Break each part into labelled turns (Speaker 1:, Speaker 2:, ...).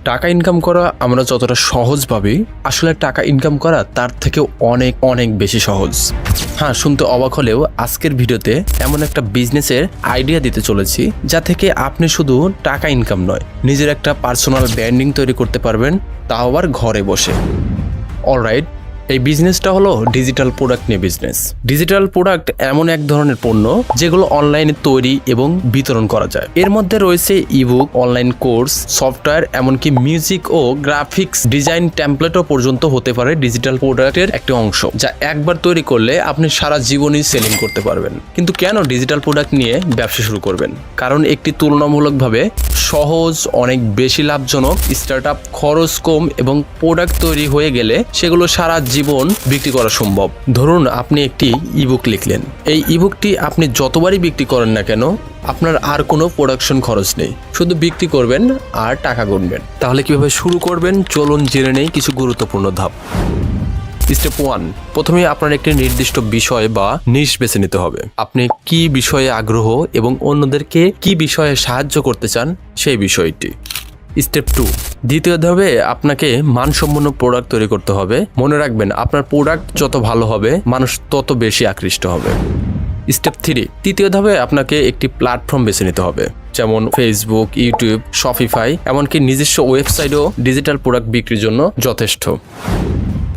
Speaker 1: টাকা ইনকাম করা আমরা যতটা সহজ ভাবি, আসলে টাকা ইনকাম করা তার থেকেও অনেক অনেক বেশি সহজ। হ্যাঁ, শুনতে অবাক হলেও আজকের ভিডিওতে এমন একটা বিজনেসের আইডিয়া দিতে চলেছি যা থেকে আপনি শুধু টাকা ইনকাম নয়, নিজের একটা পার্সোনাল ব্র্যান্ডিং তৈরি করতে পারবেন, তাও আবার ঘরে বসে। অলরাইট, এই বিজনেসটা হলো ডিজিটাল প্রোডাক্ট নিয়ে বিজনেস। ডিজিটাল প্রোডাক্ট এমন এক ধরনের পণ্য যেগুলো অনলাইনে তৈরি এবং বিতরণ করা যায়। এর মধ্যে রয়েছে ইবুক, অনলাইন কোর্স, সফটওয়্যার, এমনকি মিউজিক ও গ্রাফিক্স ডিজাইন টেমপ্লেটও পর্যন্ত হতে পারে ডিজিটাল প্রোডাক্টের একটি অংশ, যা একবার তৈরি করলে আপনি সারা জীবনই সেলিং করতে পারবেন। কিন্তু কেন ডিজিটাল প্রোডাক্ট নিয়ে ব্যবসা শুরু করবেন? কারণ একটি তুলনামূলকভাবে সহজ, অনেক বেশি লাভজনক, স্টার্টআপ খরচ কম এবং প্রোডাক্ট তৈরি হয়ে গেলে সেগুলো সারা জীবন বিক্রি করা সম্ভব। ধরুন আপনি একটি ইবুক লিখলেন। এই ইবুকটি আপনি যতবারই বিক্রি করেন না কেন, আপনার আর কোনো প্রোডাকশন খরচ নেই, শুধু বিক্রি করবেন আর টাকা গুনবেন। তাহলে কিভাবে শুরু করবেন চলুন জেনে নেই কিছু গুরুত্বপূর্ণ ধাপ। স্টেপ 1, প্রথমে আপনার একটি নির্দিষ্ট বিষয় বা নিশ বেছে নিতে হবে। আপনি কি বিষয়ে আগ্রহ এবং অন্যদেরকে কি বিষয়ে সাহায্য করতে চান সেই বিষয়টি। স্টেপ 2, দ্বিতীয় ধাপে আপনাকে মানসম্পন্ন প্রোডাক্ট তৈরি করতে হবে। মনে রাখবেন, আপনার প্রোডাক্ট যত ভালো হবে, মানুষ তত বেশি আকৃষ্ট হবে। স্টেপ 3, তৃতীয় ধাপে আপনাকে একটি প্ল্যাটফর্ম বেছে নিতে হবে, যেমন ফেসবুক, ইউটিউব, শপিফাই, এমনকি নিজস্ব ওয়েবসাইটও ডিজিটাল প্রোডাক্ট বিক্রির জন্য যথেষ্ট।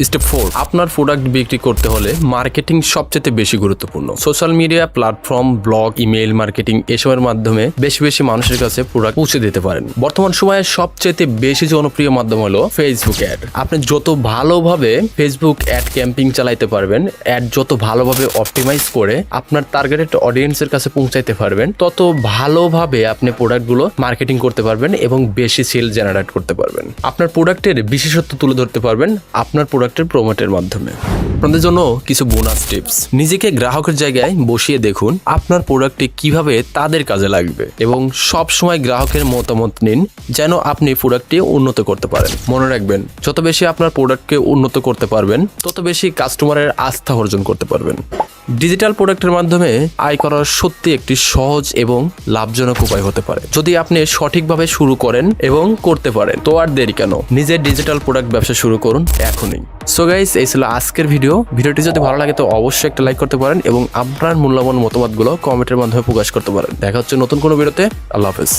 Speaker 1: স্টেপ 4, আপনার প্রোডাক্ট বিক্রি করতে হলে মার্কেটিং সবচেয়ে বেশি গুরুত্বপূর্ণ। Social media platform, blog, email marketing এসবের মাধ্যমে বেশি বেশি মানুষের কাছে প্রোডাক্ট পৌঁছে দিতে পারেন। বর্তমান সময়ে সবচেয়ে বেশি জনপ্রিয় মাধ্যম হলো ফেসবুক অ্যাড। আপনি যত ভালোভাবে ফেসবুক অ্যাড ক্যাম্পেইন চালাইতে পারবেন, অ্যাড যত ভালোভাবে অপটিমাইজ করে আপনার টার্গেটেড অডিয়েন্সের কাছে পৌঁছাইতে পারবেন, তত ভালোভাবে আপনি প্রোডাক্টগুলো মার্কেটিং করতে পারবেন এবং বেশি সেল জেনারেট করতে পারবেন। আপনার প্রোডাক্টের বিশেষত্ব তুলে ধরতে পারবেন আপনার প্রোডাক্টের প্রমোটের মাধ্যমে। আপনাদের জন্য কিছু বোনাস টিপস। নিজেকে গ্রাহকের জায়গায় বসিয়ে দেখুন আপনার প্রোডাক্টটি কিভাবে তাদের কাজে লাগবে এবং সব সময় গ্রাহকের মতামত নিন, যেন আপনি প্রোডাক্টটি উন্নত করতে পারেন। মনে রাখবেন, যত বেশি আপনার প্রোডাক্টকে উন্নত করতে পারবেন, তত বেশি কাস্টমারের আস্থা অর্জন করতে পারবেন। ডিজিটাল প্রোডাক্টের মাধ্যমে আয় করার সত্যি একটি সহজ এবং লাভজনক উপায় হতে পারে, যদি আপনি সঠিকভাবে শুরু করেন এবং করতে পারেন। তো আর দেরি কেন, নিজের ডিজিটাল প্রোডাক্ট ব্যবসা শুরু করুন এখনই। সো গাইস, এই ছিল আজকের ভিডিওটি যদি ভালো লাগে তো অবশ্যই একটা লাইক করতে পারেন এবং আপনার মূল্যবান মতামতগুলো কমেন্টের মাধ্যমে প্রকাশ করতে পারেন। দেখা হচ্ছে নতুন কোনো ভিডিওতে। আল্লাহ হাফেজ।